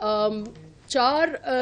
4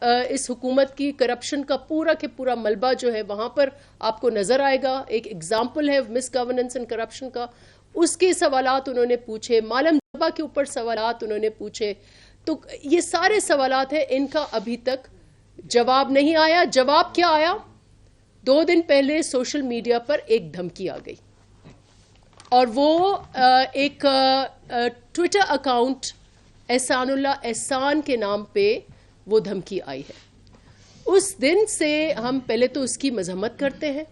اس حکومت کی کرپشن کا پورا کے پورا ملبہ جو ہے وہاں پر آپ کو نظر آئے گا. ایک ایگزامپل ہے مس گورننس اینڈ کرپشن کا. اس کے سوالات انہوں نے پوچھے, مالم جبا کے اوپر سوالات انہوں نے پوچھے. تو یہ سارے سوالات ہیں, ان کا ابھی تک جواب نہیں آیا. جواب کیا آیا؟ 2 دن پہلے سوشل میڈیا پر ایک دھمکی آ گئی, اور وہ ایک ٹویٹر اکاؤنٹ احسان اللہ احسان کے نام پہ وہ دھمکی آئی ہے. اس دن سے ہم پہلے تو اس کی مذمت کرتے ہیں,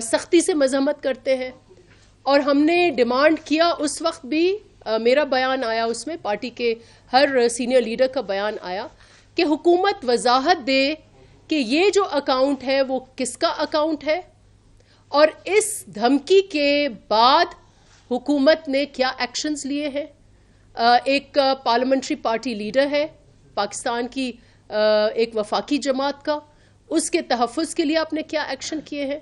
سختی سے مذمت کرتے ہیں, اور ہم نے ڈیمانڈ کیا. اس وقت بھی میرا بیان آیا, اس میں پارٹی کے ہر سینئر لیڈر کا بیان آیا کہ حکومت وضاحت دے کہ یہ جو اکاؤنٹ ہے وہ کس کا اکاؤنٹ ہے, اور اس دھمکی کے بعد حکومت نے کیا ایکشنز لیے ہیں. ایک پارلیمنٹری پارٹی لیڈر ہے پاکستان کی ایک وفاقی جماعت کا, اس کے تحفظ کے لیے آپ نے کیا ایکشن کیے ہیں.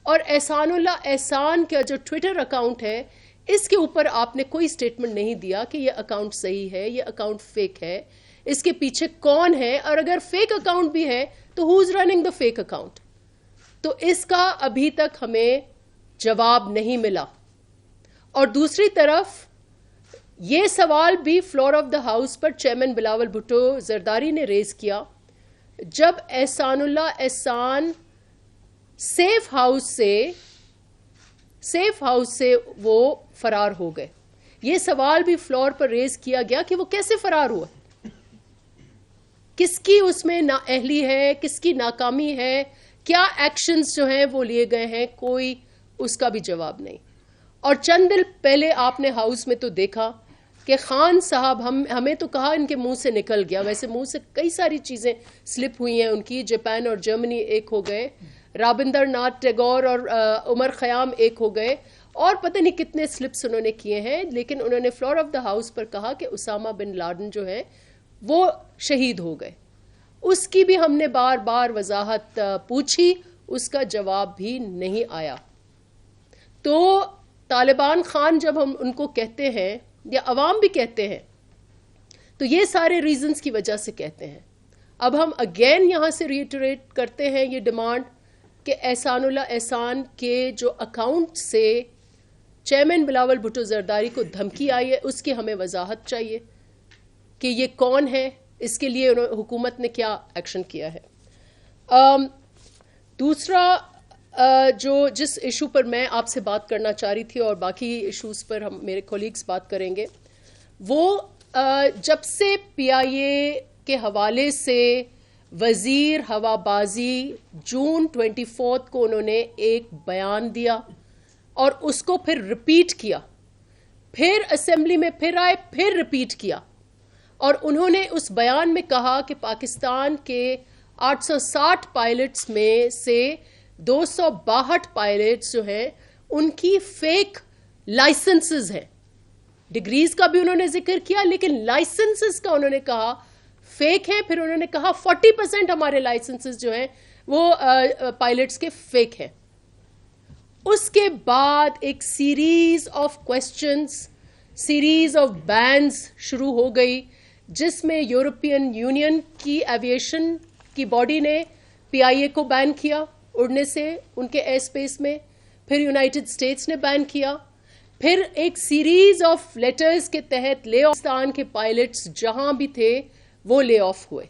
اور احسان اللہ احسان کا جو ٹویٹر اکاؤنٹ ہے, اس کے اوپر آپ نے کوئی سٹیٹمنٹ نہیں دیا کہ یہ اکاؤنٹ صحیح ہے, یہ اکاؤنٹ فیک ہے, اس کے پیچھے کون ہے, اور اگر فیک اکاؤنٹ بھی ہے تو who is running the fake account. تو اس کا ابھی تک ہمیں جواب نہیں ملا. اور دوسری طرف یہ سوال بھی فلور آف دا ہاؤس پر چیئرمین بلاول بھٹو زرداری نے ریز کیا جب احسان اللہ احسان سیف ہاؤس سے وہ فرار ہو گئے. یہ سوال بھی فلور پر ریز کیا گیا کہ وہ کیسے فرار ہوا, کس کی اس میں نااہلی ہے, کس کی ناکامی ہے, کیا ایکشنز جو ہیں وہ لیے گئے ہیں, کوئی اس کا بھی جواب نہیں. اور چند دن پہلے آپ نے ہاؤس میں تو دیکھا کہ خان صاحب, ہمیں تو کہا ان کے منہ سے نکل گیا, ویسے منہ سے کئی ساری چیزیں سلپ ہوئی ہیں ان کی. جاپان اور جرمنی ایک ہو گئے, رابندر ناتھ ٹیگور اور عمر خیام ایک ہو گئے, اور پتہ نہیں کتنے سلپس انہوں نے کیے ہیں. لیکن انہوں نے فلور آف دا ہاؤس پر کہا کہ اسامہ بن لادن جو ہے وہ شہید ہو گئے. اس کی بھی ہم نے بار بار وضاحت پوچھی, اس کا جواب بھی نہیں آیا. تو طالبان خان جب ہم ان کو کہتے ہیں یا عوام بھی کہتے ہیں تو یہ سارے ریزنز کی وجہ سے کہتے ہیں. اب ہم اگین یہاں سے ریٹریٹ کرتے ہیں یہ ڈیمانڈ کہ احسان اللہ احسان کے جو اکاؤنٹ سے چیئرمین بلاول بھٹو زرداری کو دھمکی آئی ہے, اس کی ہمیں وضاحت چاہیے کہ یہ کون ہے, اس کے لیے حکومت نے کیا ایکشن کیا ہے. دوسرا جس ایشو پر میں آپ سے بات کرنا چاہ رہی تھی, اور باقی ایشوز پر ہم میرے کولیگز بات کریں گے, وہ جب سے پی آئی اے کے حوالے سے وزیر ہوا بازی جون 24 کو انہوں نے ایک بیان دیا اور اس کو پھر ریپیٹ کیا, پھر اسمبلی میں پھر آئے, پھر ریپیٹ کیا, اور انہوں نے اس بیان میں کہا کہ پاکستان کے 860 پائلٹس میں سے 262 پائلٹس جو ہیں ان کی فیک لائسنسز ہیں. ڈگریز کا بھی انہوں نے ذکر کیا, لیکن لائسنسز کا انہوں نے کہا فیک ہیں. پھر انہوں نے کہا 40% ہمارے لائسنسز جو ہیں وہ پائلٹس کے فیک ہیں. اس کے بعد ایک series of questions, series of bans شروع ہو گئی, جس میں یورپین یونین کی ایویشن کی باڈی نے پی آئی اے کو بین کیا اڑنے سے ان کے ایئر اسپیس میں, پھر یونائٹڈ اسٹیٹس نے بین کیا, پھر ایک سیریز آف لیٹرز کے تحت لے آف پاکستان کے پائلٹس جہاں بھی تھے وہ لے آف ہوئے.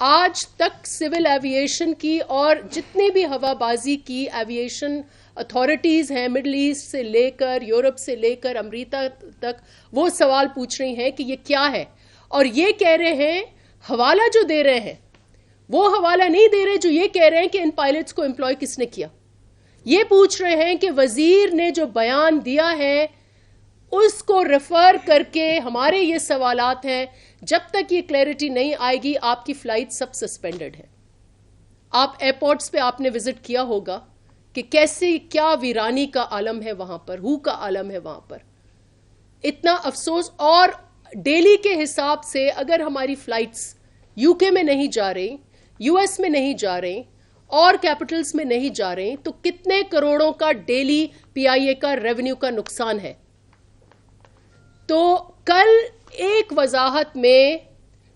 آج تک سول ایویشن کی اور جتنی بھی ہوا بازی کی ایویشن اتھارٹیز ہیں مڈل ایسٹ سے لے کر یورپ سے لے کر امریکہ تک, وہ سوال پوچھ رہی ہیں کہ یہ کیا ہے, اور یہ کہہ رہے ہیں حوالہ جو دے رہے ہیں وہ حوالہ نہیں دے رہے جو یہ کہہ رہے ہیں کہ ان پائلٹس کو امپلائی کس نے کیا. یہ پوچھ رہے ہیں کہ وزیر نے جو بیان دیا ہے اس کو ریفر کر کے ہمارے یہ سوالات ہیں, جب تک یہ کلیئرٹی نہیں آئے گی آپ کی فلائٹ سب سسپینڈڈ ہے. آپ ایئرپورٹس پہ آپ نے وزٹ کیا ہوگا کہ کیسے کیا ویرانی کا عالم ہے وہاں پر, ہو کا عالم ہے وہاں پر. اتنا افسوس. اور ڈیلی کے حساب سے اگر ہماری فلائٹس یو کے میں نہیں جا رہی, یو ایس میں نہیں جا رہی, اور کیپٹلز میں نہیں جا رہے, تو کتنے کروڑوں کا ڈیلی پی آئی اے کا ریونیو کا نقصان ہے. تو کل ایک وضاحت میں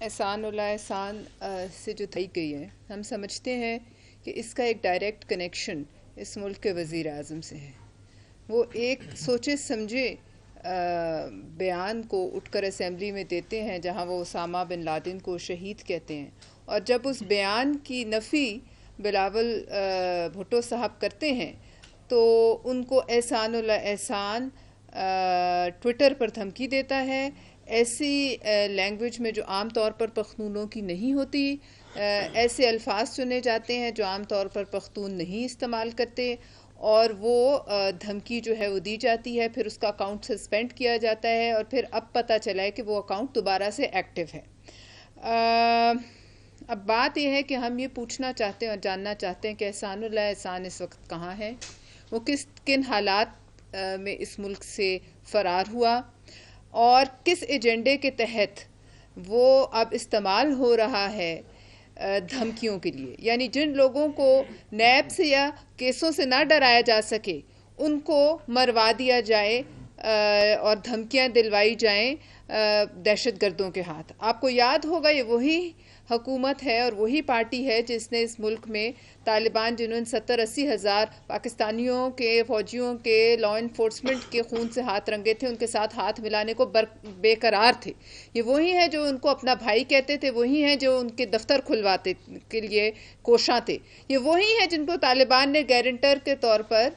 احسان اللہ احسان سے جو تھی گئی ہے، ہم سمجھتے ہیں کہ اس کا ایک ڈائریکٹ کنیکشن اس ملک کے وزیر اعظم سے ہے. وہ ایک سوچے سمجھے بیان کو اٹھ کر اسمبلی میں دیتے ہیں جہاں وہ اسامہ بن لادن کو شہید کہتے ہیں، اور جب اس بیان کی نفی بلاول بھٹو صاحب کرتے ہیں تو ان کو احسان اللہ احسان ٹویٹر پر دھمکی دیتا ہے ایسی لینگویج میں جو عام طور پر پختونوں کی نہیں ہوتی، ایسے الفاظ چنے جاتے ہیں جو عام طور پر پختون نہیں استعمال کرتے، اور وہ دھمکی جو ہے وہ دی جاتی ہے. پھر اس کا اکاؤنٹ سسپینڈ کیا جاتا ہے، اور پھر اب پتہ چلا ہے کہ وہ اکاؤنٹ دوبارہ سے ایکٹیو ہے. اب بات یہ ہے کہ ہم یہ پوچھنا چاہتے ہیں اور جاننا چاہتے ہیں کہ احسان اللہ احسان اس وقت کہاں ہے، وہ کن حالات میں اس ملک سے فرار ہوا، اور کس ایجنڈے کے تحت وہ اب استعمال ہو رہا ہے دھمکیوں کے لیے. یعنی جن لوگوں کو نیب سے یا کیسوں سے نہ ڈرایا جا سکے ان کو مروا دیا جائے اور دھمکیاں دلوائی جائیں دہشت گردوں کے ہاتھ. آپ کو یاد ہوگا یہ وہی حکومت ہے اور وہی پارٹی ہے جس نے اس ملک میں طالبان، جنہوں نے 70-80 ہزار پاکستانیوں کے فوجیوں کے لا انفورسمنٹ کے خون سے ہاتھ رنگے تھے، ان کے ساتھ ہاتھ ملانے کو بے قرار تھے. یہ وہی ہیں جو ان کو اپنا بھائی کہتے تھے، وہی ہیں جو ان کے دفتر کھلواتے کے لیے کوشاں تھے. یہ وہی ہیں جن کو طالبان نے گارنٹر کے طور پر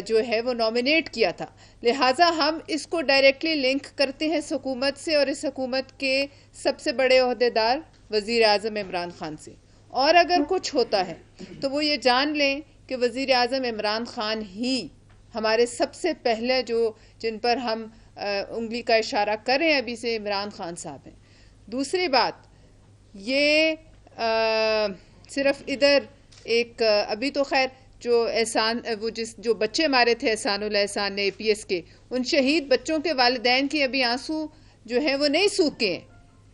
جو ہے وہ نامینیٹ کیا تھا. لہٰذا ہم اس کو ڈائریکٹلی لنک کرتے ہیں اس حکومت سے اور اس حکومت کے سب سے بڑے عہدیدار وزیر اعظم عمران خان سے. اور اگر کچھ ہوتا ہے تو وہ یہ جان لیں کہ وزیر اعظم عمران خان ہی ہمارے سب سے پہلے جن پر ہم انگلی کا اشارہ کر رہے ہیں ابھی سے عمران خان صاحب ہیں. دوسری بات یہ صرف ادھر ایک ابھی تو خیر جو بچے مارے تھے احسان اللہ احسان نے APS کے، ان شہید بچوں کے والدین کی ابھی آنسو جو ہیں وہ نہیں سوکھے ہیں،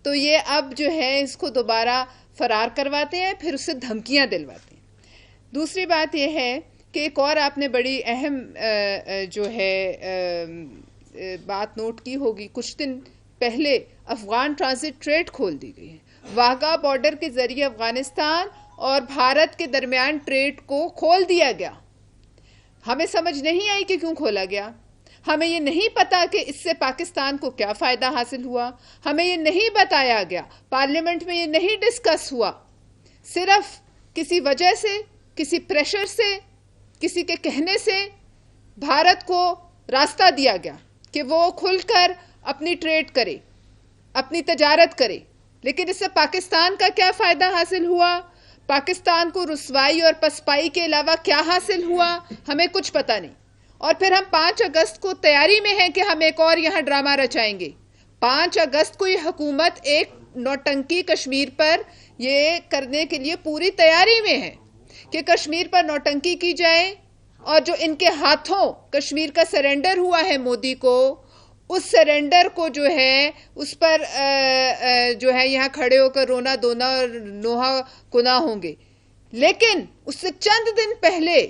تو یہ اب جو ہے اس کو دوبارہ فرار کرواتے ہیں، پھر اس سے دھمکیاں دلواتے ہیں. دوسری بات یہ ہے کہ ایک اور آپ نے بڑی اہم جو ہے بات نوٹ کی ہوگی، کچھ دن پہلے افغان ٹرانزٹ ٹریڈ کھول دی گئی ہے. واہگہ بارڈر کے ذریعے افغانستان اور بھارت کے درمیان ٹریڈ کو کھول دیا گیا. ہمیں سمجھ نہیں آئی کہ کیوں کھولا گیا. ہمیں یہ نہیں پتا کہ اس سے پاکستان کو کیا فائدہ حاصل ہوا. ہمیں یہ نہیں بتایا گیا، پارلیمنٹ میں یہ نہیں ڈسکس ہوا. صرف کسی وجہ سے، کسی پریشر سے، کسی کے کہنے سے بھارت کو راستہ دیا گیا کہ وہ کھل کر اپنی ٹریڈ کرے، اپنی تجارت کرے. لیکن اس سے پاکستان کا کیا فائدہ حاصل ہوا، پاکستان کو رسوائی اور پسپائی کے علاوہ کیا حاصل ہوا، ہمیں کچھ پتہ نہیں. اور پھر ہم 5 اگست کو تیاری میں ہیں کہ ہم ایک اور یہاں ڈرامہ رچائیں گے. 5 اگست کو یہ حکومت ایک نوٹنکی کشمیر پر یہ کرنے کے لیے پوری تیاری میں ہے کہ کشمیر پر نوٹنکی کی جائے، اور جو ان کے ہاتھوں کشمیر کا سرنڈر ہوا ہے مودی کو، اس سرنڈر کو جو ہے اس پر جو ہے یہاں کھڑے ہو کر رونا دونا اور نوحہ کنا ہوں گے. لیکن اس سے چند دن پہلے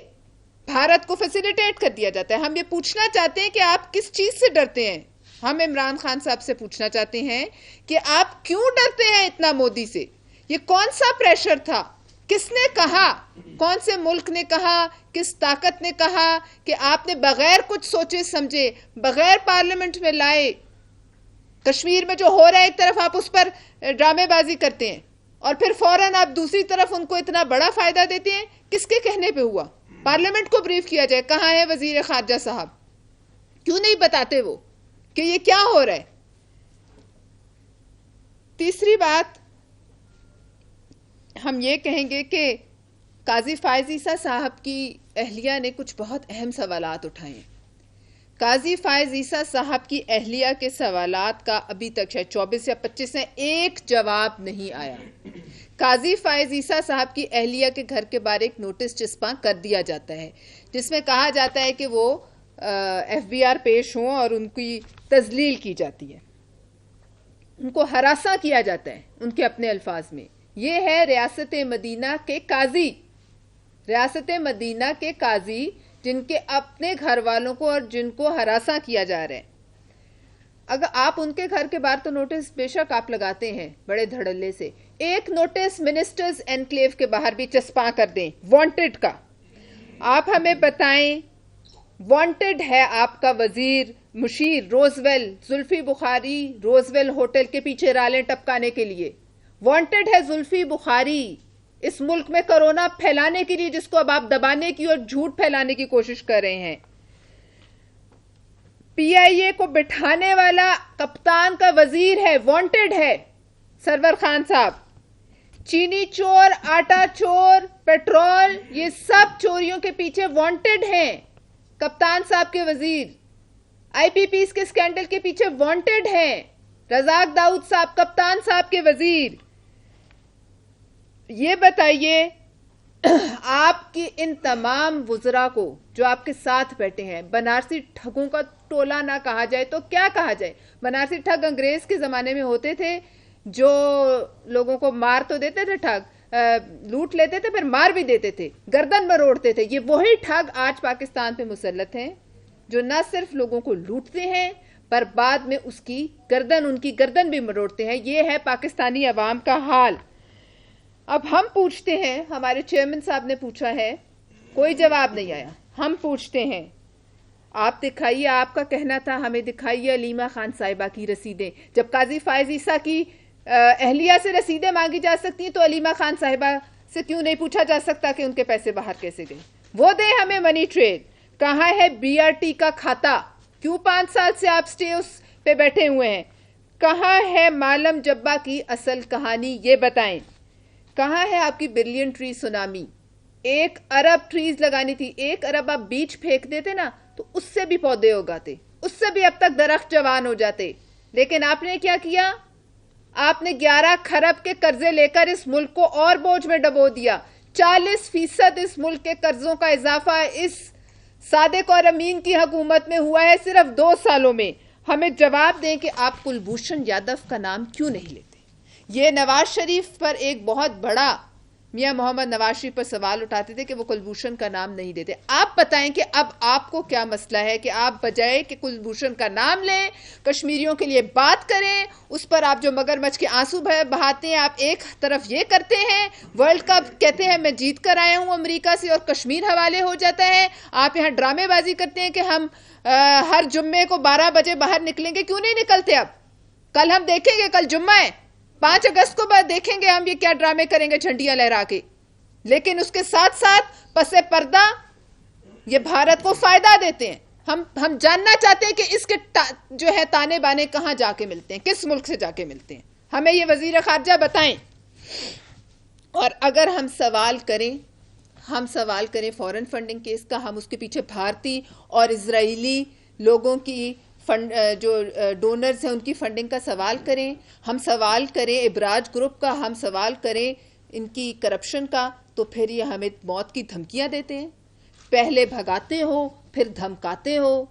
بھارت کو فیسیلیٹیٹ کر دیا جاتا ہے. ہم یہ پوچھنا چاہتے ہیں کہ آپ کس چیز سے ڈرتے ہیں. ہم عمران خان صاحب سے پوچھنا چاہتے ہیں کہ آپ کیوں ڈرتے ہیں اتنا مودی سے. یہ کون سا پریشر تھا؟ کس نے کہا؟ کون سے ملک نے کہا؟ کس طاقت نے کہا کہ آپ نے بغیر کچھ سوچے سمجھے، بغیر پارلیمنٹ میں لائے کشمیر میں جو ہو رہا ہے ایک طرف آپ اس پر ڈرامے بازی کرتے ہیں اور پھر فوراً آپ دوسری طرف ان کو اتنا بڑا فائدہ دیتے ہیں؟ کس کے کہنے پہ ہوا؟ پارلیمنٹ کو بریف کیا جائے. کہاں ہے وزیر خارجہ صاحب؟ کیوں نہیں بتاتے وہ کہ یہ کیا ہو رہا ہے؟ تیسری بات ہم یہ کہیں گے کہ قاضی فائز عیسیٰ صاحب کی اہلیہ نے کچھ بہت اہم سوالات اٹھائے ہیں. قاضی فائز عیسیٰ صاحب کی اہلیہ کے سوالات کا ابھی تک شاید 24 یا 25 میں ایک جواب نہیں آیا. قاضی فائز عیسیٰ صاحب کی اہلیہ کے گھر کے باہر ایک نوٹس چسپاں کر دیا جاتا ہے جس میں کہا جاتا ہے کہ وہ FBR پیش ہوں اور ان کی تذلیل کی جاتی ہے، ان کو ہراساں کیا جاتا ہے. ان کے اپنے الفاظ میں یہ ہے ریاست مدینہ کے قاضی، ریاست مدینہ کے قاضی جن کے اپنے گھر والوں کو اور جن کو ہراساں کیا جا رہا ہے. اگر آپ ان کے گھر کے باہر تو نوٹس بے شک آپ لگاتے ہیں بڑے دھڑلے سے, ایک نوٹس منسٹرز انکلیو کے باہر بھی چسپاں کر دیں وانٹڈ کا. آپ ہمیں بتائیں وانٹڈ ہے آپ کا وزیر مشیر Roosevelt Zulfi Bukhari Roosevelt hotel کے پیچھے رالیں ٹپکانے کے لیے. وانٹڈ ہے زلفی بخاری اس ملک میں کرونا پھیلانے کے لیے, جس کو اب آپ دبانے کی اور جھوٹ پھیلانے کی کوشش کر رہے ہیں. پی آئی اے کو بٹھانے والا کپتان کا وزیر ہے, وانٹڈ ہے سرور خان صاحب. چینی چور, آٹا چور, پیٹرول, یہ سب چوریوں کے پیچھے وانٹڈ ہیں کپتان صاحب کے وزیر. آئی پی پیز کے سکینڈل کے پیچھے وانٹڈ ہیں رزاق داؤد صاحب کپتان صاحب کے وزیر. یہ بتائیے آپ کی ان تمام وزراء کو جو آپ کے ساتھ بیٹھے ہیں, بنارسی ٹھگوں کا ٹولہ نہ کہا جائے تو کیا کہا جائے؟ بنارسی ٹھگ انگریز کے زمانے میں ہوتے تھے جو لوگوں کو مار تو دیتے تھے, ٹھگ لوٹ لیتے تھے پھر مار بھی دیتے تھے, گردن مروڑتے تھے. یہ وہی ٹھگ آج پاکستان پہ مسلط ہیں جو نہ صرف لوگوں کو لوٹتے ہیں پر بعد میں اس کی گردن, ان کی گردن بھی مروڑتے ہیں. یہ ہے پاکستانی عوام کا حال. اب ہم پوچھتے ہیں, ہمارے چیئرمین صاحب نے پوچھا ہے, کوئی جواب نہیں آیا. ہم پوچھتے ہیں آپ دکھائیے, آپ کا کہنا تھا ہمیں دکھائیے علیمہ خان صاحبہ کی رسیدیں. جب قاضی فائز عیسیٰ کی اہلیہ سے رسیدیں مانگی جا سکتی ہیں تو علیمہ خان صاحبہ سے کیوں نہیں پوچھا جا سکتا کہ ان کے پیسے باہر کیسے گئے؟ وہ دیں ہمیں منی ٹریل. کہاں ہے بی آر ٹی کا کھاتا؟ کیوں 5 سال سے آپ اسٹے اس پہ بیٹھے ہوئے ہیں؟ کہاں ہے معلم جبا کی اصل کہانی؟ یہ بتائیں. کہاں ہے آپ کی بلین ٹری سونامی؟ 1 ارب ٹریز لگانی تھی. 1 ارب آپ بیچ پھینک دیتے نا تو اس سے بھی پودے اگاتے, اس سے بھی اب تک درخت جوان ہو جاتے. لیکن آپ نے کیا کیا؟ آپ نے 11 کھرب کے قرضے لے کر اس ملک کو اور بوجھ میں ڈبو دیا. 40% اس ملک کے قرضوں کا اضافہ اس صادق اور امین کی حکومت میں ہوا ہے صرف 2 سالوں میں. ہمیں جواب دیں کہ آپ کلبھوشن یادو کا نام کیوں نہیں لیتے؟ یہ نواز شریف پر ایک بہت بڑا, میاں محمد نواز شریف پر سوال اٹھاتے تھے کہ وہ کلبھوشن کا نام نہیں دیتے. آپ بتائیں کہ اب آپ کو کیا مسئلہ ہے کہ آپ بجائے کہ کلبھوشن کا نام لیں, کشمیریوں کے لیے بات کریں, اس پر آپ جو مگر مچھ کے آنسو بہاتے ہیں, آپ ایک طرف یہ کرتے ہیں, ورلڈ کپ کہتے ہیں میں جیت کر آیا ہوں امریکہ سے اور کشمیر حوالے ہو جاتا ہے. آپ یہاں ڈرامے بازی کرتے ہیں کہ ہم ہر جمعے کو 12 بجے باہر نکلیں گے. کیوں نہیں نکلتے؟ اب کل ہم دیکھیں گے, کل جمعہ ہے 5 اگست کو بعد دیکھیں گے ہم یہ کیا ڈرامے کریں گے جھنڈیاں لہرا کے. لیکن اس کے ساتھ ساتھ پس پردہ یہ بھارت کو فائدہ دیتے ہیں. ہم جاننا چاہتے ہیں کہ اس کے جو ہے تانے بانے کہاں جا کے ملتے ہیں, کس ملک سے جا کے ملتے ہیں. ہمیں یہ وزیر خارجہ بتائیں. اور اگر ہم سوال کریں فورن فنڈنگ کیس کا, ہم اس کے پیچھے بھارتی اور اسرائیلی لوگوں کی جو ڈونرز ہیں ان کی فنڈنگ کا سوال کریں, ہم سوال کریں ابراج گروپ کا, ہم سوال کریں ان کی کرپشن کا, تو پھر یہ ہمیں موت کی دھمکیاں دیتے ہیں. پہلے بھگاتے ہو پھر دھمکاتے ہو.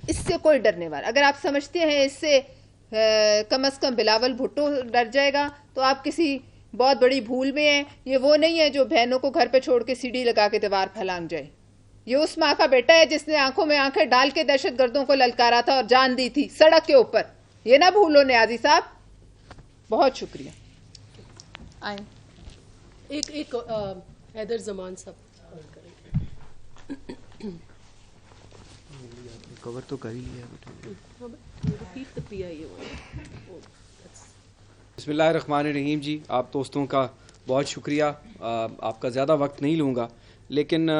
اس سے کوئی ڈرنے والا, اگر آپ سمجھتے ہیں اس سے کم از کم بلاول بھٹو ڈر جائے گا تو آپ کسی بہت بڑی بھول میں ہیں. یہ وہ نہیں ہے جو بہنوں کو گھر پہ چھوڑ کے سیڑھی لگا کے دیوار پھلانگ جائے. یہ اس ماں کا بیٹا ہے جس نے آنکھوں میں آنکھیں ڈال کے دہشت گردوں کو للکارا تھا اور جان دی تھی سڑک کے اوپر. یہ نہ بھولو نیازی صاحب. بہت شکریہ. آئیں ایک حیدر زمان صاحب کور تو کر ہی لیا. بسم اللہ الرحمن الرحیم. جی آپ دوستوں کا بہت شکریہ. آپ کا زیادہ وقت نہیں لوں گا, لیکن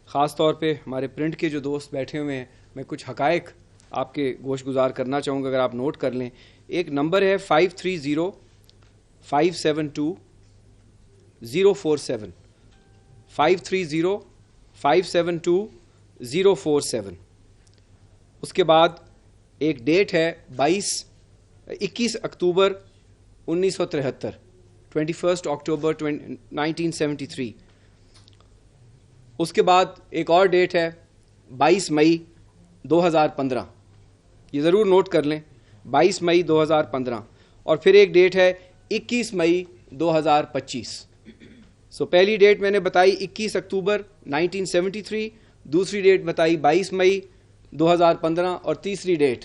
خاص طور پہ ہمارے پرنٹ کے جو دوست بیٹھے ہوئے ہیں میں کچھ حقائق آپ کے گوش گزار کرنا چاہوں گا, اگر آپ نوٹ کر لیں. ایک نمبر ہے 530-572-047 530-572-047. اس کے بعد ایک ڈیٹ ہے 21 اکتوبر 1973, 21 اکتوبر 1973. اس کے بعد ایک اور ڈیٹ ہے 22 مئی 2015. یہ ضرور نوٹ کر لیں, 22 مئی 2015. اور پھر ایک ڈیٹ ہے 21 مئی 2025. سو پہلی ڈیٹ میں نے بتائی 21 اکتوبر 1973, دوسری ڈیٹ بتائی 22 مئی 2015 اور تیسری ڈیٹ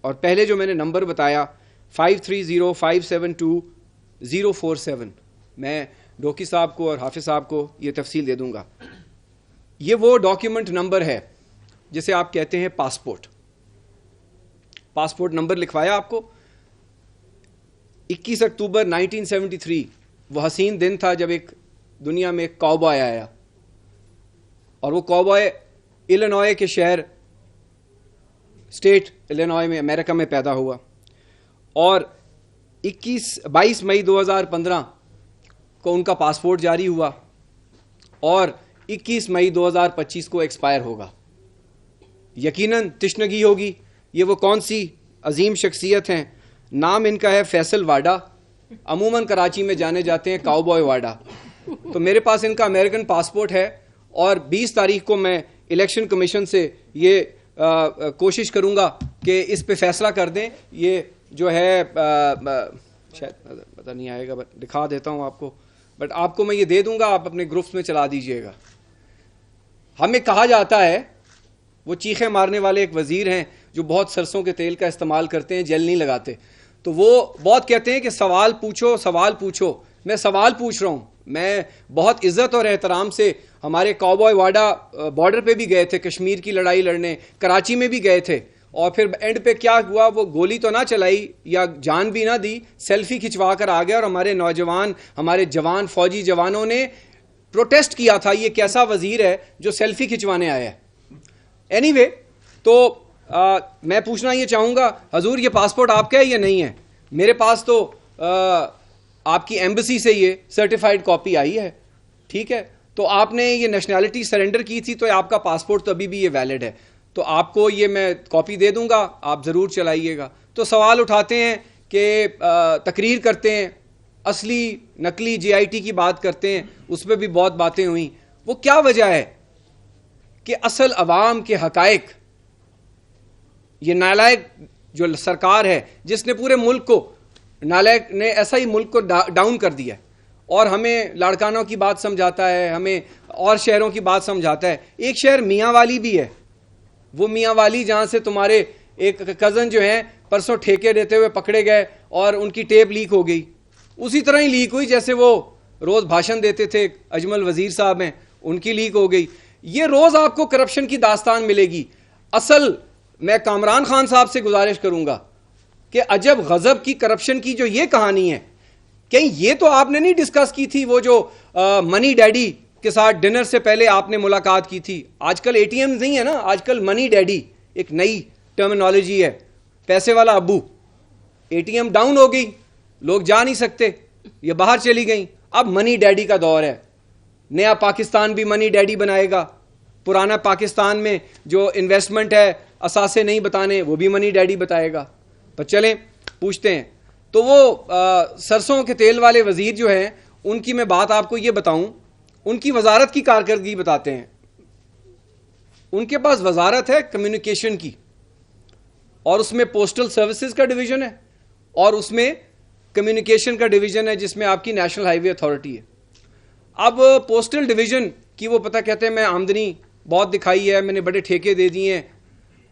اور پہلے جو میں نے نمبر بتایا 530572 میں ڈوکی صاحب کو اور حافظ صاحب کو یہ تفصیل دے دوں گا. یہ وہ ڈاکیومنٹ نمبر ہے جسے آپ کہتے ہیں پاسپورٹ. پاسپورٹ نمبر لکھوایا آپ کو. 21 اکتوبر 1973 وہ حسین دن تھا جب ایک دنیا میں ایک کاؤبوائے آیا, اور وہ کاؤبوائے الینوائے کے شہر اسٹیٹ الینوائے میں امریکہ میں پیدا ہوا, اور 22 مئی 2015 کو ان کا پاسپورٹ جاری ہوا, اور 21 مئی 2025 کو ایکسپائر ہوگا. یقیناً تشنگی ہوگی, یہ وہ کون سی عظیم شخصیت ہیں. نام ان کا ہے فیصل واڈا, عموماً کراچی میں جانے جاتے ہیں کاؤبوائے واڈا. تو میرے پاس ان کا امریکن پاسپورٹ ہے, اور 20 تاریخ کو میں الیکشن کمیشن سے یہ کوشش کروں گا کہ اس پہ فیصلہ کر دیں. یہ جو ہے شاید پتہ نہیں آئے گا, دکھا دیتا ہوں آپ کو, بٹ آپ کو میں یہ دے دوں گا, آپ اپنے گروپس میں چلا دیجئے گا. ہمیں کہا جاتا ہے, وہ چیخیں مارنے والے ایک وزیر ہیں جو بہت سرسوں کے تیل کا استعمال کرتے ہیں, جیل نہیں لگاتے, تو وہ بہت کہتے ہیں کہ سوال پوچھو سوال پوچھو. میں سوال پوچھ رہا ہوں. میں بہت عزت اور احترام سے ہمارے کاؤبوائے واڈا بارڈر پہ بھی گئے تھے کشمیر کی لڑائی لڑنے, کراچی میں بھی گئے تھے, اور پھر اینڈ پہ کیا ہوا, وہ گولی تو نہ چلائی یا جان بھی نہ دی, سیلفی کھنچوا کر آ گیا, اور ہمارے نوجوان, ہمارے جوان فوجی جوانوں نے پروٹیسٹ کیا تھا, یہ کیسا وزیر ہے جو سیلفی کھنچوانے آیا ہے. اینی وے, تو میں پوچھنا یہ چاہوں گا, حضور یہ پاسپورٹ آپ کا ہے یا نہیں ہے؟ میرے پاس تو آپ کی ایمبسی سے یہ سرٹیفائیڈ کاپی آئی ہے, ٹھیک ہے, تو آپ نے یہ نیشنلٹی سرنڈر کی تھی, تو آپ کا پاسپورٹ تو ابھی بھی یہ ویلڈ ہے, تو آپ کو یہ میں کاپی دے دوں گا, آپ ضرور چلائیے گا. تو سوال اٹھاتے ہیں کہ تقریر کرتے ہیں, اصلی نقلی JIT کی بات کرتے ہیں, اس پہ بھی بہت باتیں ہوئیں. وہ کیا وجہ ہے کہ اصل عوام کے حقائق یہ نالائق جو سرکار ہے, جس نے پورے ملک کو, نالائق نے ایسا ہی ملک کو ڈاؤن کر دیا ہے, اور ہمیں لاڑکانوں کی بات سمجھاتا ہے, ہمیں اور شہروں کی بات سمجھاتا ہے. ایک شہر میاں والی بھی ہے, وہ میاں والی جہاں سے تمہارے ایک کزن جو ہیں پرسوں ٹھیکے دیتے ہوئے پکڑے گئے اور ان کی ٹیپ لیک ہو گئی, اسی طرح ہی لیک ہوئی جیسے وہ روز بھاشن دیتے تھے, اجمل وزیر صاحب ہیں, ان کی لیک ہو گئی. یہ روز آپ کو کرپشن کی داستان ملے گی. اصل میں کامران خان صاحب سے گزارش کروں گا کہ عجب غضب کی کرپشن کی جو یہ کہانی ہے, کہیں یہ تو آپ نے نہیں ڈسکس کی تھی, وہ جو منی ڈیڈی کے ساتھ ڈنر سے پہلے آپ نے ملاقات کی تھی. آج کل ATM نہیں ہے نا, آج کل منی ڈیڈی ایک نئی ٹرمینالوجی ہے, پیسے والا ابو. ATM ڈاؤن ہو گئی, لوگ جا نہیں سکتے, یہ باہر چلی گئیں, اب منی ڈیڈی کا دور ہے. نیا پاکستان بھی منی ڈیڈی بنائے گا, پرانا پاکستان میں جو انویسٹمنٹ ہے اثاثے نہیں بتانے, وہ بھی منی ڈیڈی بتائے گا. تو چلیں پوچھتے ہیں. تو وہ سرسوں کے تیل والے وزیر جو ہیں, ان کی میں بات آپ کو یہ بتاؤں, ان کی وزارت کی کارکردگی بتاتے ہیں. ان کے پاس وزارت ہے کمیونیکیشن کی, اور اس میں پوسٹل سروسز کا ڈویژن ہے, اور اس میں کمیونیکیشن کا ڈویژن ہے جس میں آپ کی نیشنل ہائی وے اتھارٹی ہے. اب پوسٹل ڈویژن کی وہ پتہ کہتے ہیں میں آمدنی بہت دکھائی ہے, میں نے بڑے ٹھیکے دے دیے ہیں.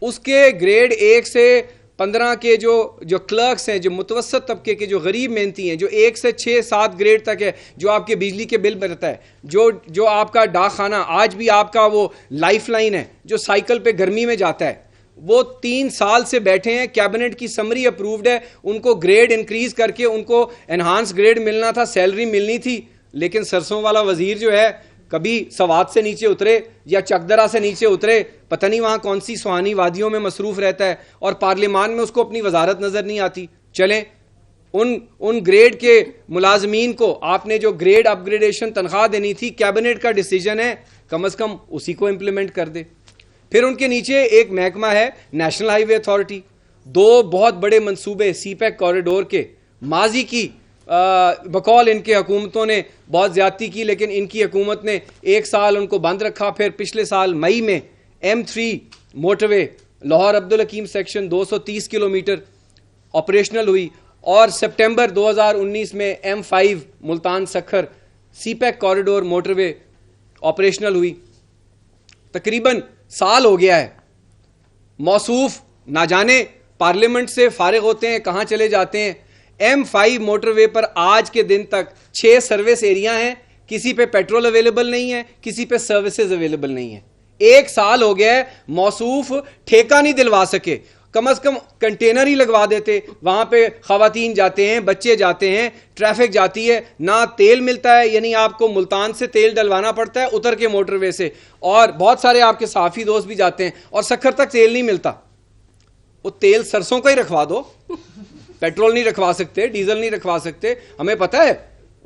اس کے گریڈ 1 سے 15 کے جو کلرکس ہیں, جو متوسط طبقے کے جو غریب محنتی ہیں, جو 1 سے 6-7 گریڈ تک ہے, جو آپ کے بجلی کے بل بھرتا ہے, جو آپ کا ڈاک خانہ آج بھی آپ کا وہ لائف لائن ہے جو سائیکل پہ گرمی میں جاتا ہے, وہ 3 سال سے بیٹھے ہیں. کیبنٹ کی سمری اپرووڈ ہے, ان کو گریڈ انکریز کر کے ان کو انہانس گریڈ ملنا تھا, سیلری ملنی تھی. لیکن سرسوں والا وزیر جو ہے کبھی سوات سے نیچے اترے یا چکدرا سے نیچے اترے, پتہ نہیں وہاں کون سی سہانی وادیوں میں مصروف رہتا ہے, اور پارلیمان میں اس کو اپنی وزارت نظر نہیں آتی. چلیں ان گریڈ کے ملازمین کو آپ نے جو گریڈ اپ گریڈیشن تنخواہ دینی تھی, کیبنٹ کا ڈیسیجن ہے, کم از کم اسی کو امپلیمنٹ کر دے. پھر ان کے نیچے ایک محکمہ ہے نیشنل ہائی وے اتھارٹی. 2 بہت بڑے منصوبے سی پیک کوریڈور کے, ماضی کی بقول ان کے حکومتوں نے بہت زیادتی کی, لیکن ان کی حکومت نے 1 سال ان کو بند رکھا. پھر پچھلے سال مئی میں M3 motorway Lahore Abdul Hakim section 230 kilometre operational ہوئی, اور سپٹمبر 2019 میں M5 Multan Sukkur CPEC corridor motorway operational ہوئی. تقریباً سال ہو گیا ہے. موصوف نہ جانے پارلیمنٹ سے فارغ ہوتے ہیں کہاں چلے جاتے ہیں. M5 موٹر وے پر آج کے دن تک 6 سروس ایریا ہیں, کسی پہ پیٹرول اویلیبل نہیں ہے, کسی پہ سروسز اویلیبل نہیں ہے. 1 سال ہو گیا ہے, موصوف ٹھیکہ نہیں دلوا سکے. کم از کم کنٹینر ہی لگوا دیتے, وہاں پہ خواتین جاتے ہیں, بچے جاتے ہیں, ٹریفک جاتی ہے, نہ تیل ملتا ہے, یعنی آپ کو ملتان سے تیل ڈلوانا پڑتا ہے اتر کے موٹر وے سے, اور بہت سارے آپ کے صحافی دوست بھی جاتے ہیں, اور سکھر تک تیل نہیں ملتا. وہ تیل سرسوں کا ہی رکھوا دو, پیٹرول نہیں رکھوا سکتے, ڈیزل نہیں رکھوا سکتے. ہمیں پتہ ہے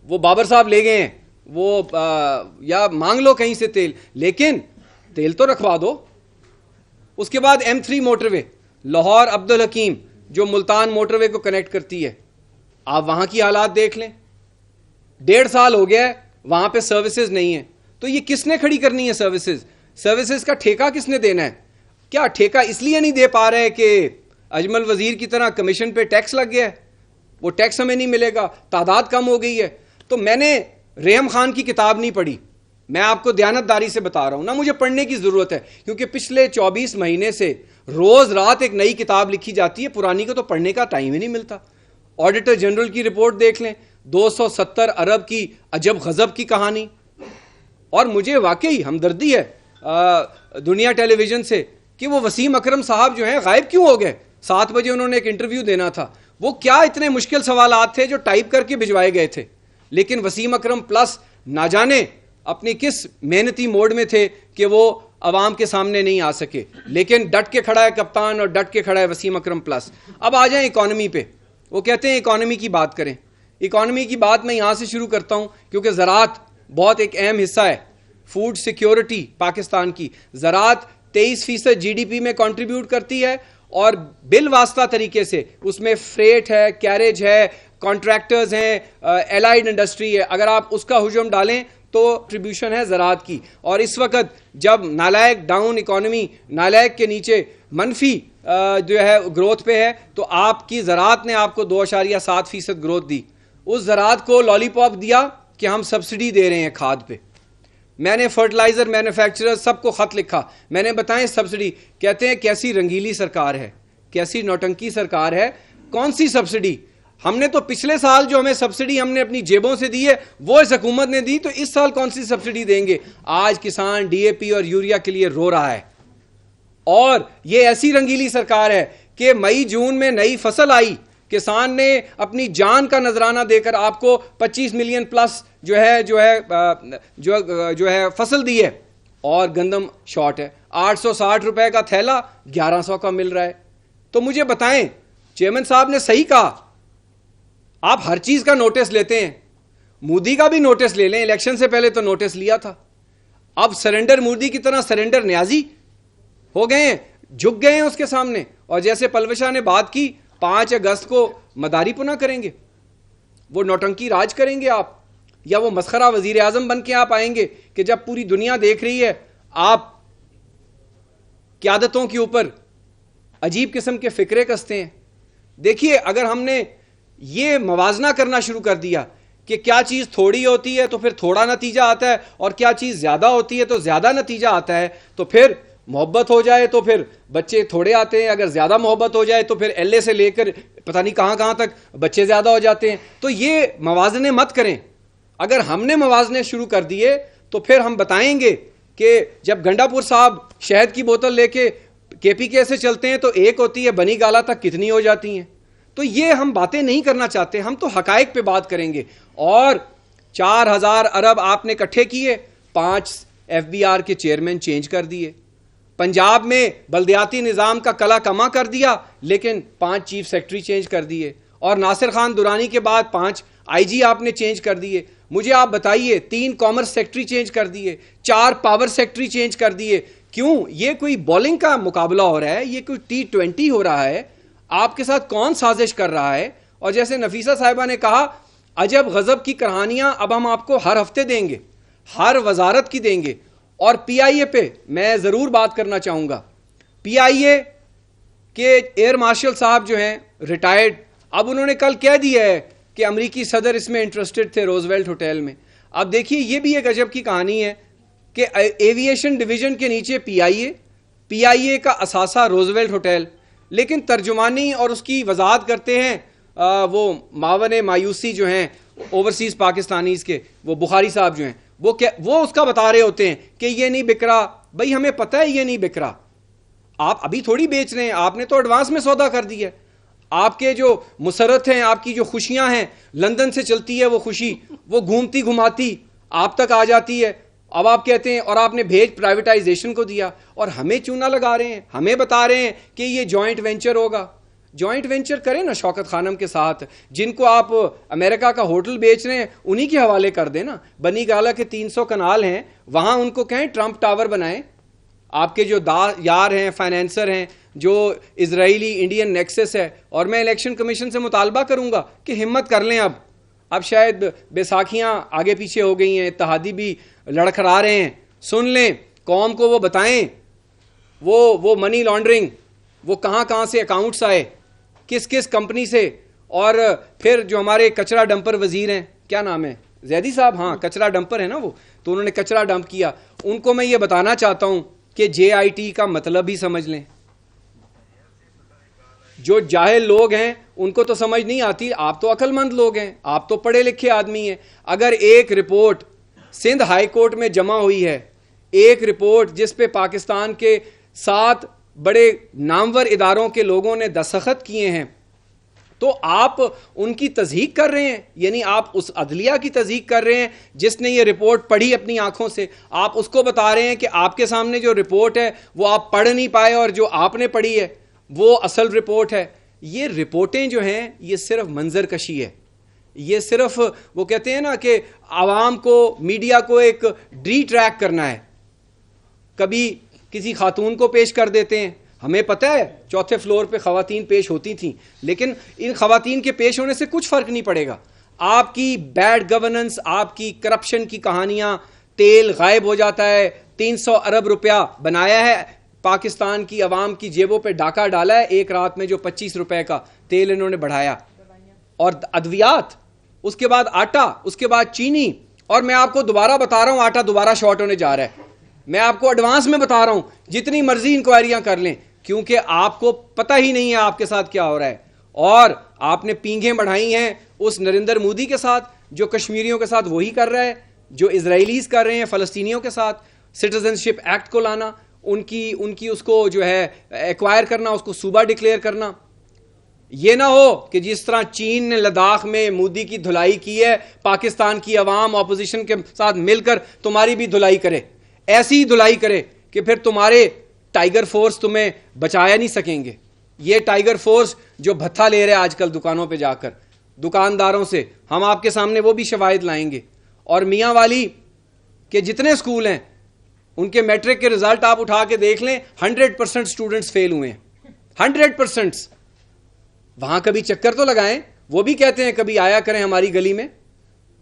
وہ بابر صاحب لے گئے ہیں, وہ یا مانگ لو کہیں سے تیل, لیکن تیل تو رکھوا دو. اس کے بعد M3 motorway Lahore Abdul Hakim جو ملتان موٹر وے کو کنیکٹ کرتی ہے, آپ وہاں کی حالات دیکھ لیں. 1.5 سال ہو گیا ہے, وہاں پہ سروسز نہیں ہیں. تو یہ کس نے کھڑی کرنی ہے سروسز؟ سروسز کا ٹھیکہ کس نے دینا ہے؟ کیا ٹھیکہ اس لیے نہیں دے پا رہے کہ اجمل وزیر کی طرح کمیشن پہ ٹیکس لگ گیا ہے, وہ ٹیکس ہمیں نہیں ملے گا, تعداد کم ہو گئی ہے. تو میں نے ریحم خان کی کتاب نہیں پڑھی, میں آپ کو دیانتداری سے بتا رہا ہوں, نہ مجھے پڑھنے کی ضرورت ہے, کیونکہ پچھلے 24 مہینے سے روز رات ایک نئی کتاب لکھی جاتی ہے, پرانی کو تو پڑھنے کا ٹائم ہی نہیں ملتا. آڈیٹر جنرل کی رپورٹ دیکھ لیں, 270 ارب کی عجب غضب کی کہانی. اور مجھے واقعی ہمدردی ہے دنیا ٹیلی ویژن سے کہ وہ وسیم اکرم صاحب جو ہیں غائب کیوں ہو گئے. 7 بجے انہوں نے ایک انٹرویو دینا تھا, وہ کیا اتنے مشکل سوالات تھے جو ٹائپ کر کے بھجوائے گئے تھے, لیکن وسیم اکرم پلس نہ جانے اپنی کس محنتی موڈ میں تھے کہ وہ عوام کے سامنے نہیں آ سکے. لیکن ڈٹ کے کھڑا ہے کپتان اور ڈٹ کے کھڑا ہے وسیم اکرم پلس. اب آ جائیں اکانومی پہ. وہ کہتے ہیں اکانومی کی بات کریں. اکانومی کی بات میں یہاں سے شروع کرتا ہوں, کیونکہ زراعت بہت ایک اہم حصہ ہے فوڈ سیکیورٹی پاکستان کی. زراعت 23% GDP میں کنٹریبیوٹ کرتی ہے, اور بالواسطہ طریقے سے اس میں فریٹ ہے, کیریج ہے, کانٹریکٹرز ہیں, الائیڈ انڈسٹری ہے. اگر آپ اس کا حجم ڈالیں تو کنٹریبیوشن ہے زراعت کی. اور اس وقت جب نالائق ڈاؤن اکانومی, نالائق کے نیچے منفی جو ہے گروتھ پہ ہے, تو آپ کی زراعت نے آپ کو 2.7% گروتھ دی. اس زراعت کو لالی پاپ دیا کہ ہم سبسڈی دے رہے ہیں کھاد پہ. میں نے فرٹیلائزر مینوفیکچرر سب کو خط لکھا, میں نے بتائیں سبسڈی. کہتے ہیں کیسی رنگیلی سرکار ہے, کیسی نوٹنکی سرکار ہے, کون سی سبسڈی؟ ہم نے تو پچھلے سال جو ہمیں سبسڈی ہم نے اپنی جیبوں سے دی ہے وہ اس حکومت نے دی, تو اس سال کون سی سبسڈی دیں گے؟ آج کسان DAP اور یوریا کے لیے رو رہا ہے. اور یہ ایسی رنگیلی سرکار ہے کہ مئی جون میں نئی فصل آئی, کسان نے اپنی جان کا نذرانہ دے کر آپ کو 25 ملین پلس جو ہے فصل دی ہے, اور گندم شارٹ ہے. 860 روپے کا تھیلا 1100 کا مل رہا ہے. تو مجھے بتائیں, چیئرمین صاحب نے صحیح کہا, آپ ہر چیز کا نوٹس لیتے ہیں, مودی کا بھی نوٹس لے لیں, الیکشن سے پہلے تو نوٹس لیا تھا. اب سرنڈر مودی کی طرح سرنڈر نیازی ہو گئے ہیں, جھک گئے ہیں اس کے سامنے. اور جیسے پلوشا نے بات کی 5 اگست کو مداری پناہ کریں گے, وہ نوٹنکی راج کریں گے آپ, یا وہ مسخرہ وزیر اعظم بن کے آپ آئیں گے کہ جب پوری دنیا دیکھ رہی ہے آپ قیادتوں کے اوپر عجیب قسم کے فکرے کستے ہیں. دیکھیے, اگر ہم نے یہ موازنہ کرنا شروع کر دیا کہ کیا چیز تھوڑی ہوتی ہے تو پھر تھوڑا نتیجہ آتا ہے, اور کیا چیز زیادہ ہوتی ہے تو زیادہ نتیجہ آتا ہے, تو پھر محبت ہو جائے تو پھر بچے تھوڑے آتے ہیں, اگر زیادہ محبت ہو جائے تو پھر LA سے لے کر پتہ نہیں کہاں کہاں تک بچے زیادہ ہو جاتے ہیں. تو یہ موازنے مت کریں. اگر ہم نے موازنے شروع کر دیے تو پھر ہم بتائیں گے کہ جب گنڈا پور صاحب شہد کی بوتل لے کے KPK سے چلتے ہیں تو ایک ہوتی ہے, بنی گالا تک کتنی ہو جاتی ہیں. تو یہ ہم باتیں نہیں کرنا چاہتے, ہم تو حقائق پہ بات کریں گے. اور 4000 ارب آپ نے اکٹھے کیے, 5 FBR کے چیئرمین چینج کر دیے. پنجاب میں بلدیاتی نظام کا کلا کما کر دیا, لیکن 5 چیف سیکرٹری چینج کر دیے. اور ناصر خان درانی کے بعد 5 IG آپ نے چینج کر دیے. مجھے آپ بتائیے, 3 کامرس سیکرٹری چینج کر دیے, 4 پاور سیکرٹری چینج کر دیے. کیوں؟ یہ کوئی بولنگ کا مقابلہ ہو رہا ہے, یہ کوئی T20 ہو رہا ہے؟ آپ کے ساتھ کون سازش کر رہا ہے؟ اور جیسے نفیسہ صاحبہ نے کہا, عجب غضب کی کہانیاں اب ہم آپ کو ہر ہفتے دیں گے, ہر وزارت کی دیں گے. اور PIA پہ میں ضرور بات کرنا چاہوں گا. PIA کے ایئر مارشل صاحب جو ہیں ریٹائرڈ, اب انہوں نے کل کہہ دیا ہے کہ امریکی صدر اس میں انٹرسٹڈ تھے روزویلٹ ہوٹل میں. اب دیکھیے, یہ بھی ایک عجب کی کہانی ہے کہ ایویشن ڈویژن کے نیچے پی آئی اے کا اثاثہ روزویلٹ ہوٹل، لیکن ترجمانی اور اس کی وضاحت کرتے ہیں وہ معاون مایوسی جو ہیں اوورسیز پاکستانیز کے، وہ بخاری صاحب جو ہیں، وہ اس کا بتا رہے ہوتے ہیں کہ یہ نہیں بک رہا. بھائی ہمیں پتہ ہے یہ نہیں بک رہا، آپ ابھی تھوڑی بیچ رہے ہیں، آپ نے تو ایڈوانس میں سودا کر دیا ہے. آپ کے جو مسرت ہیں، آپ کی جو خوشیاں ہیں، لندن سے چلتی ہے وہ خوشی، وہ گھومتی گھماتی آپ تک آ جاتی ہے. اب آپ کہتے ہیں، اور آپ نے بھیج پرائیویٹائزیشن کو دیا، اور ہمیں چونا لگا رہے ہیں، ہمیں بتا رہے ہیں کہ یہ جوائنٹ وینچر ہوگا. جوائنٹ وینچر کریں نا شوکت خانم کے ساتھ، جن کو آپ امریکہ کا ہوٹل بیچ رہے ہیں انہی کے حوالے کر دیں نا. بنی گالا کے 300 کنال ہیں، وہاں ان کو کہیں ٹرمپ ٹاور بنائیں. آپ کے جو یار ہیں، فائنینسر ہیں، جو اسرائیلی انڈین نیکسس ہے. اور میں الیکشن کمیشن سے مطالبہ کروں گا کہ ہمت کر لیں. اب شاید بیساکھیاں آگے پیچھے ہو گئی ہیں، اتحادی بھی لڑکھڑا رہے ہیں، سن لیں، قوم کو وہ بتائیں وہ منی لانڈرنگ، وہ کہاں سے اکاؤنٹس آئے، کس کس کمپنی سے. اور پھر جو ہمارے کچرا ڈمپر وزیر ہیں، کیا نام ہے، زیدی صاحب، ہاں کچرا ڈمپر ہے نا وہ، تو انہوں نے کچرا ڈمپ کیا. ان کو میں یہ بتانا چاہتا ہوں کہ JIT کا مطلب ہی سمجھ لیں. جو جاہل لوگ ہیں ان کو تو سمجھ نہیں آتی، آپ تو عقل مند لوگ ہیں، آپ تو پڑھے لکھے آدمی ہیں. اگر ایک رپورٹ سندھ ہائی کورٹ میں جمع ہوئی ہے، ایک رپورٹ جس پہ پاکستان کے 7 بڑے نامور اداروں کے لوگوں نے دستخط کیے ہیں، تو آپ ان کی تصدیق کر رہے ہیں. یعنی آپ اس عدلیہ کی تصدیق کر رہے ہیں جس نے یہ رپورٹ پڑھی اپنی آنکھوں سے. آپ اس کو بتا رہے ہیں کہ آپ کے سامنے جو رپورٹ ہے وہ آپ پڑھ نہیں پائے، اور جو آپ نے پڑھی ہے وہ اصل رپورٹ ہے. یہ رپورٹیں جو ہیں یہ صرف منظر کشی ہے. یہ صرف وہ کہتے ہیں نا کہ عوام کو، میڈیا کو ایک ڈی ٹریک کرنا ہے. کبھی کسی خاتون کو پیش کر دیتے ہیں، ہمیں پتہ ہے 4تھے فلور پہ خواتین پیش ہوتی تھیں، لیکن ان خواتین کے پیش ہونے سے کچھ فرق نہیں پڑے گا. آپ کی بیڈ گورننس، آپ کی کرپشن کی کہانیاں، تیل غائب ہو جاتا ہے. 300 ارب روپیہ بنایا ہے، پاکستان کی عوام کی جیبوں پہ ڈاکہ ڈالا ہے ایک رات میں، جو 25 روپے کا تیل انہوں نے بڑھایا. اور ادویات، اس کے بعد آٹا، اس کے بعد چینی. اور میں آپ کو دوبارہ بتا رہا ہوں، آٹا دوبارہ شارٹ ہونے جا رہا ہے. میں آپ کو ایڈوانس میں بتا رہا ہوں، جتنی مرضی انکوائریاں کر لیں، کیونکہ آپ کو پتہ ہی نہیں ہے آپ کے ساتھ کیا ہو رہا ہے. اور آپ نے پینگیں بڑھائی ہیں اس نریندر مودی کے ساتھ، جو کشمیریوں کے ساتھ وہی کر رہا ہے جو اسرائیلیز کر رہے ہیں فلسطینیوں کے ساتھ. سٹیزنشپ ایکٹ کو لانا، ان کی اس کو جو ہے ایکوائر کرنا، اس کو صوبہ ڈکلیئر کرنا. یہ نہ ہو کہ جس طرح چین نے لداخ میں مودی کی دھلائی کی ہے، پاکستان کی عوام اپوزیشن کے ساتھ مل کر تمہاری بھی دھلائی کرے. ایسی ہی دھلائی کرے کہ پھر تمہارے ٹائیگر فورس تمہیں بچایا نہیں سکیں گے. یہ ٹائیگر فورس جو بھتہ لے رہے آج کل دکانوں پہ جا کر دکانداروں سے، ہم آپ کے سامنے وہ بھی شواہد لائیں گے. اور میاں والی کے جتنے اسکول ہیں ان کے میٹرک کے رزلٹ آپ اٹھا کے دیکھ لیں، 100% اسٹوڈنٹس فیل ہوئے ہیں، 100%. وہاں کبھی چکر تو لگائیں. وہ بھی کہتے ہیں کبھی آیا کریں ہماری گلی میں.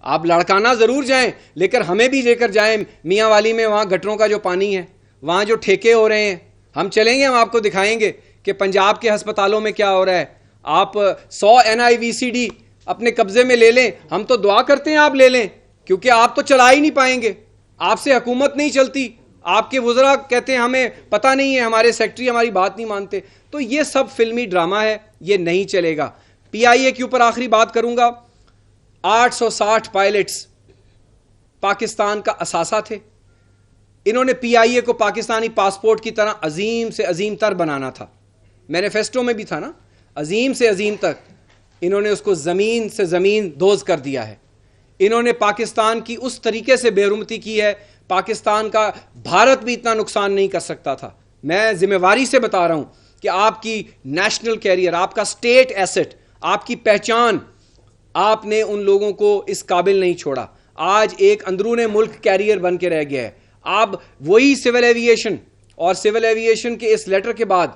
آپ لڑکانا ضرور جائیں، لیکن ہمیں بھی لے کر جائیں میاں والی میں. وہاں گٹروں کا جو پانی ہے، وہاں جو ٹھیکے ہو رہے ہیں، ہم چلیں گے، ہم آپ کو دکھائیں گے کہ پنجاب کے ہسپتالوں میں کیا ہو رہا ہے. آپ 100 NIVCD اپنے قبضے میں لے لیں، ہم تو دعا کرتے ہیں آپ لے لیں، کیونکہ آپ تو چلا ہی نہیں پائیں گے. آپ سے حکومت نہیں چلتی. آپ کے وزراء کہتے ہیں ہمیں پتہ نہیں ہے، ہمارے سیکٹری ہماری بات نہیں مانتے. تو یہ سب فلمی ڈرامہ ہے، یہ نہیں چلے گا. PIA کے اوپر آخری بات کروں گا. 860 پائلٹس پاکستان کا اثاثہ تھے. انہوں نے PIA کو پاکستانی پاسپورٹ کی طرح عظیم سے عظیم تر بنانا تھا. مینیفیسٹو میں بھی تھا نا، عظیم سے عظیم تک. انہوں نے اس کو زمین سے زمین دوز کر دیا ہے. انہوں نے پاکستان کی اس طریقے سے بے رحمتی کی ہے، پاکستان کا بھارت بھی اتنا نقصان نہیں کر سکتا تھا. میں ذمہ داری سے بتا رہا ہوں کہ آپ کی نیشنل کیریئر، آپ کا اسٹیٹ ایسٹ، آپ کی پہچان، آپ نے ان لوگوں کو اس قابل نہیں چھوڑا. آج ایک اندرون ملک کیریئر بن کے رہ گیا ہے. اب وہی سول ایویشن، اور سول ایویشن کے اس لیٹر کے بعد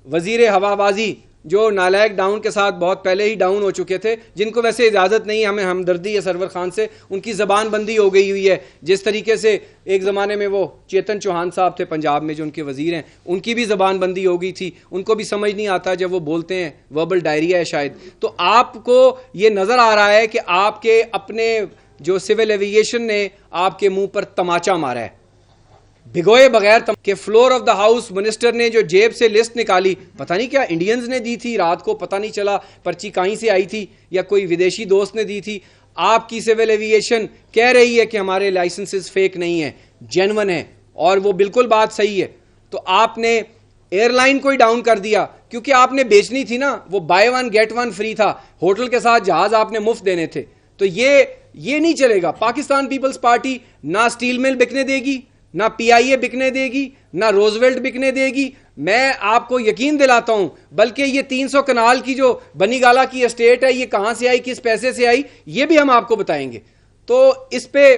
وزیر ہوا بازی جو نالائق ڈاؤن کے ساتھ بہت پہلے ہی ڈاؤن ہو چکے تھے، جن کو ویسے اجازت نہیں، ہمیں ہمدردی ہے سرور خان سے، ان کی زبان بندی ہو گئی ہوئی ہے. جس طریقے سے ایک زمانے میں وہ چیتن چوہان صاحب تھے پنجاب میں جو ان کے وزیر ہیں، ان کی بھی زبان بندی ہو گئی تھی. ان کو بھی سمجھ نہیں آتا جب وہ بولتے ہیں، وربل ڈائریا ہے شاید. تو آپ کو یہ نظر آ رہا ہے کہ آپ کے اپنے جو سول ایویشن نے آپ کے منہ پر تماچا مارا ہے. بھگوئے بغیر کہ floor of the house minister نے جو جیب سے لسٹ نکالی, پتہ نہیں کیا انڈینز نے دی تھی رات کو, پتہ نہیں چلا پرچی کہیں سے آئی تھی یا کوئی ودیشی دوست نے دی تھی. آپ کی سول ایویشن کہہ رہی ہے کہ ہمارے لائسنسز فیک نہیں ہیں, جینون ہیں, اور وہ بالکل بات صحیح ہے. تو آپ نے ایئر لائن کو ہی ڈاؤن کر دیا کیونکہ آپ نے بیچنی تھی نا, وہ buy one get one free تھا, ہوٹل کے ساتھ جہاز آپ نے مفت دینے تھے. تو یہ نہیں چلے گا. پاکستان پیپلز پارٹی نہ اسٹیل مل بکنے دے گی, نہ پی آئی اے بکنے دے گی, نہ روزویلٹ بکنے دے گی. میں آپ کو یقین دلاتا ہوں, بلکہ یہ 300 کنال کی جو بنی گالا کی اسٹیٹ ہے یہ کہاں سے آئی, کس پیسے سے آئی, یہ بھی ہم آپ کو بتائیں گے. تو اس پہ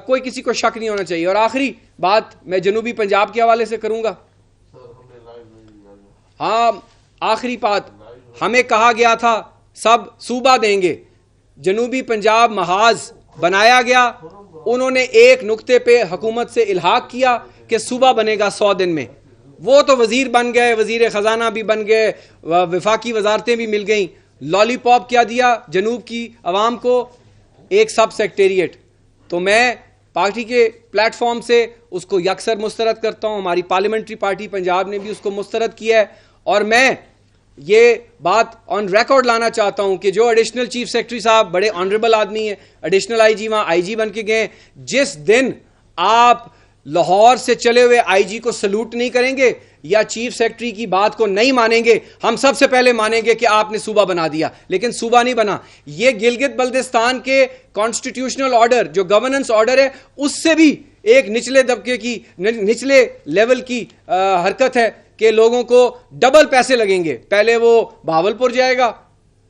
کوئی کسی کو شک نہیں ہونا چاہیے. اور آخری بات میں جنوبی پنجاب کے حوالے سے کروں گا. ہاں آخری بات, ہمیں کہا گیا تھا سب صوبہ دیں گے, جنوبی پنجاب محاذ بنایا گیا, انہوں نے ایک نقطے پہ حکومت سے الحاق کیا کہ صوبہ بنے گا 100 دن میں. وہ تو وزیر بن گئے, وزیر خزانہ بھی بن گئے, وفاقی وزارتیں بھی مل گئیں. لالی پاپ کیا دیا جنوب کی عوام کو, ایک سب سیکٹریٹ. تو میں پارٹی کے پلیٹ فارم سے اس کو یکسر مسترد کرتا ہوں, ہماری پارلیمنٹری پارٹی پنجاب نے بھی اس کو مسترد کیا ہے. اور میں یہ بات آن ریکارڈ لانا چاہتا ہوں کہ جو ایڈیشنل چیف سیکرٹری صاحب بڑے آنریبل آدمی ہیں, ایڈیشنل آئی جی وہاں آئی جی بن کے گئے, جس دن آپ لاہور سے چلے ہوئے آئی جی کو سلوٹ نہیں کریں گے یا چیف سیکرٹری کی بات کو نہیں مانیں گے, ہم سب سے پہلے مانیں گے کہ آپ نے صوبہ بنا دیا. لیکن صوبہ نہیں بنا. یہ گلگت بلتستان کے کانسٹیٹیوشنل آرڈر جو گورننس آرڈر ہے اس سے بھی ایک نچلے طبقے کی, نچلے لیول کی حرکت ہے کہ لوگوں کو ڈبل پیسے لگیں گے. پہلے وہ بہاولپور جائے گا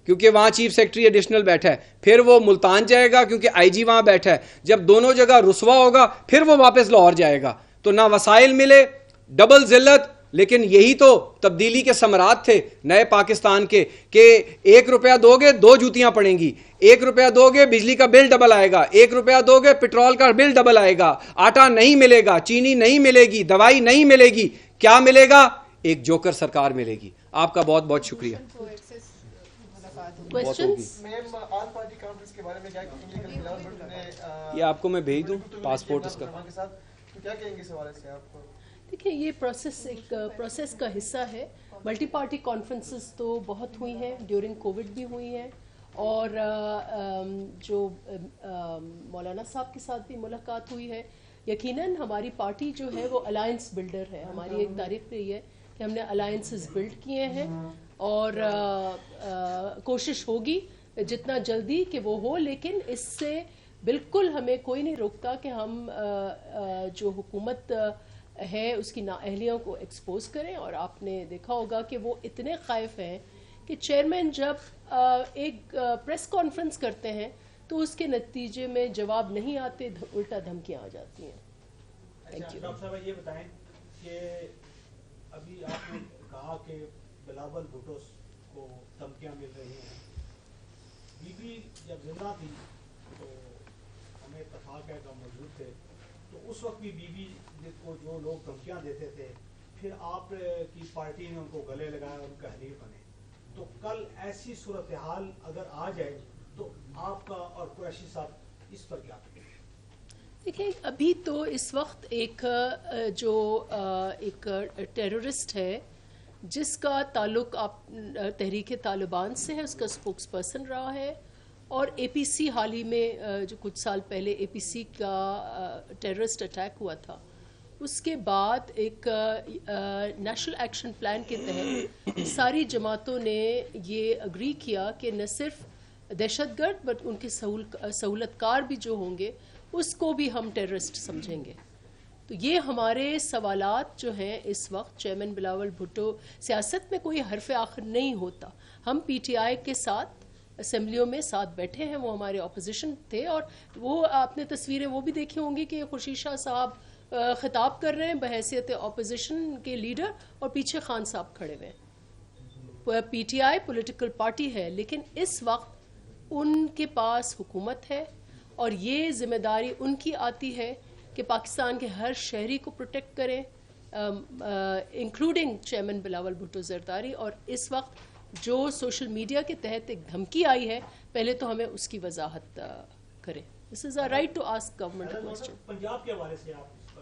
کیونکہ وہاں چیف سیکرٹری ایڈیشنل بیٹھا ہے, پھر وہ ملتان جائے گا کیونکہ آئی جی وہاں بیٹھا ہے. جب دونوں جگہ رسوا ہوگا پھر وہ واپس لاہور جائے گا. تو نہ وسائل ملے, ڈبل ذلت. لیکن یہی تو تبدیلی کے ثمرات تھے نئے پاکستان کے کہ 1 روپیہ دو گے 2 جوتیاں پڑیں گی, 1 روپیہ دو گے بجلی کا بل ڈبل آئے گا, 1 روپیہ دو گے پیٹرول کا بل ڈبل آئے گا, آٹا نہیں ملے گا, چینی نہیں ملے گی, دوائی نہیں ملے گی. کیا ملے گا؟ ایک جوکر سرکار ملے گی. آپ کا بہت بہت شکریہ. یہ آپ کو میں بھیج دوں پاسپورٹ اس کا. دیکھیں یہ پروسیس کا حصہ ہے. ملٹی پارٹی کانفرنسز تو بہت ہوئی ہیں, ڈیورنگ کووڈ بھی ہوئی ہیں, اور جو مولانا صاحب کے ساتھ بھی ملاقات ہوئی ہے. یقیناً ہماری پارٹی جو ہے وہ الائنس بلڈر ہے. ہماری ایک تاریخ رہی ہے کہ ہم نے الائنسز بلڈ کیے ہیں, اور کوشش ہوگی جتنا جلدی کہ وہ ہو. لیکن اس سے بالکل ہمیں کوئی نہیں روکتا کہ ہم جو حکومت ہے اس کی نااہلیوں کو ایکسپوز کریں. اور آپ نے دیکھا ہوگا کہ وہ اتنے خائف ہیں کہ چیئرمین جب ایک پریس کانفرنس کرتے ہیں تو اس کے نتیجے میں جواب نہیں آتے, الٹا دھمکیاں آ جاتی ہیں. ڈاکٹر صاحب یہ بتائیں کہ ابھی آپ نے کہا کہ بلاول بھٹو کو دھمکیاں مل رہی ہیں. بی بی جب زندہ تھی تو ہمیں اتفاق ہے کہ ہم موجود تھے, تو اس وقت بھی بی بی کو جو لوگ دھمکیاں دیتے تھے پھر آپ کی پارٹی نے ان کو گلے لگایا, ان کا حلیف بنے. تو کل ایسی صورتحال اگر آ جائے تو آپ کا اور قریشی صاحب اس پر کیا کہیں؟ دیکھیں ابھی تو اس وقت ایک ٹیررسٹ ہے جس کا تعلق تحریک طالبان سے ہے, اس کا اسپوکس پرسن رہا ہے. اور اے پی سی حال ہی میں جو کچھ سال پہلے اے پی سی کا ٹیررسٹ اٹیک ہوا تھا, اس کے بعد ایک نیشنل ایکشن پلان کے تحت ساری جماعتوں نے یہ اگری کیا کہ نہ صرف دہشت گرد بٹ ان کے سہولت کار بھی جو ہوں گے اس کو بھی ہم ٹیررسٹ سمجھیں گے. تو یہ ہمارے سوالات جو ہیں اس وقت چیئرمین بلاول بھٹو, سیاست میں کوئی حرف آخر نہیں ہوتا. ہم پی ٹی آئی کے ساتھ اسمبلیوں میں ساتھ بیٹھے ہیں, وہ ہمارے اپوزیشن تھے, اور وہ آپ نے تصویریں وہ بھی دیکھی ہوں گی کہ خورشید شاہ صاحب خطاب کر رہے ہیں بحیثیت اپوزیشن کے لیڈر, اور پیچھے خان صاحب کھڑے ہوئے ہیں. P T I political party ہے, لیکن اس وقت ان کے پاس حکومت ہے, اور یہ ذمہ داری ان کی آتی ہے کہ پاکستان کے ہر شہری کو پروٹیکٹ کریں, انکلوڈنگ چیئرمین بلاول بھٹو زرداری. اور اس وقت جو سوشل میڈیا کے تحت ایک دھمکی آئی ہے, پہلے تو ہمیں اس کی وضاحت کریں. This is a right to ask government a question. Punjab کے حوالے سے آپ اس پر